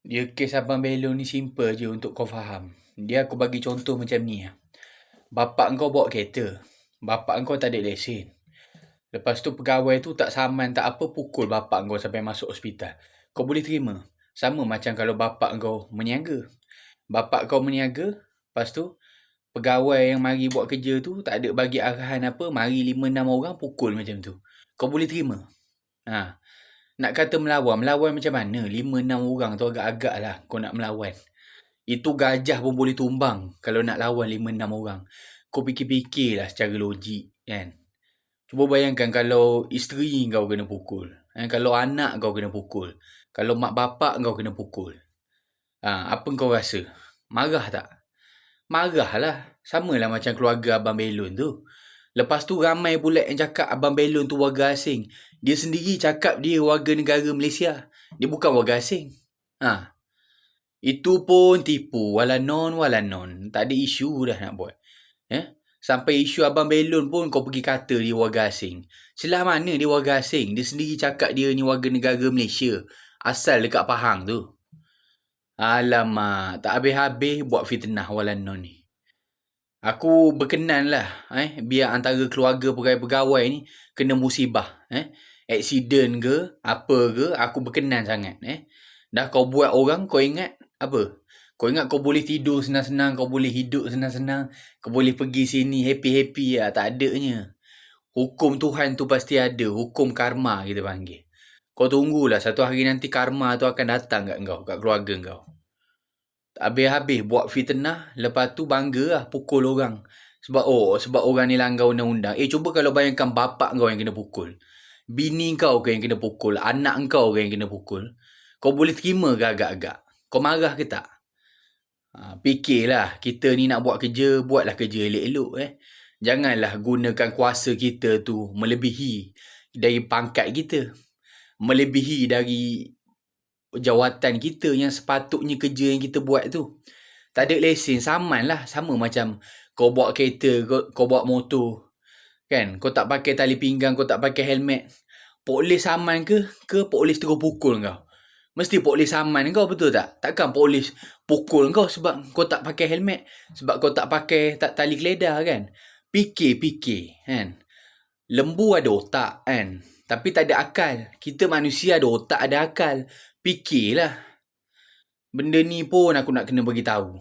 Dia kes Abang Belon ni simple je untuk kau faham. Dia aku bagi contoh macam ni lah. Bapak kau bawa kereta. Bapak kau tak ada lesen. Lepas tu pegawai tu tak saman tak apa pukul bapak kau sampai masuk hospital. Kau boleh terima? Sama macam kalau bapak kau meniaga. Bapak kau meniaga, lepas tu pegawai yang mari buat kerja tu tak ada bagi arahan apa, mari 5-6 orang pukul macam tu. Kau boleh terima? Ha. Nak kata melawan macam mana? 5-6 orang tu agak-agak lah kau nak melawan. Itu gajah pun boleh tumbang kalau nak lawan 5-6 orang. Kau fikir-fikirlah secara logik kan. Cuba bayangkan kalau isteri kau kena pukul. Kalau anak kau kena pukul. Kalau mak bapak kau kena pukul. Apa kau rasa? Marah tak? Marah lah. Sama lah macam keluarga Abang Belon tu. Lepas tu ramai pula yang cakap Abang Belon tu warga asing. Dia sendiri cakap dia warga negara Malaysia. Dia bukan warga asing. Itu pun tipu. Wala non. Tak ada isu dah nak buat. Sampai isu Abang Belon pun kau pergi kata dia warga asing. Selah mana dia warga asing? Dia sendiri cakap dia ni warga negara Malaysia. Asal dekat Pahang tu. Alamak. Tak habis-habis buat fitnah wala non ni. Aku berkenan lah. Biar antara keluarga pegawai-pegawai ni kena musibah. Aksiden ke, apa ke, aku berkenan sangat. Dah kau buat orang, kau ingat apa? Kau ingat kau boleh tidur senang-senang, kau boleh hidup senang-senang, kau boleh pergi sini happy-happy lah. Tak adanya. Hukum Tuhan tu pasti ada. Hukum karma kita panggil. Kau tunggulah satu hari nanti karma tu akan datang kat kau, kat keluarga kau. Habis-habis buat fitnah, lepas tu bangga lah pukul orang. Sebab orang ni langgar undang-undang. Cuba kalau bayangkan bapak kau yang kena pukul. Bini kau ke yang kena pukul. Anak kau ke yang kena pukul. Kau boleh terima ke agak-agak? Kau marah ke tak? Fikirlah, kita ni nak buat kerja, buatlah kerja elok-elok. Janganlah gunakan kuasa kita tu melebihi dari pangkat kita. Melebihi dari jawatan kita yang sepatutnya kerja yang kita buat tu. Tak ada lesen, saman lah. Sama macam kau bawa kereta, kau bawa motor. Kan? Kau tak pakai tali pinggang, kau tak pakai helmet. Polis saman ke polis terus pukul kau? Mesti polis saman kau, betul tak? Takkan polis pukul kau sebab kau tak pakai helmet, sebab kau tak pakai tali keledar kan? Fikir kan? Lembu ada otak kan? Tapi tak ada akal. Kita manusia ada otak, ada akal. Fikirlah. Benda ni pun aku nak kena bagi tahu.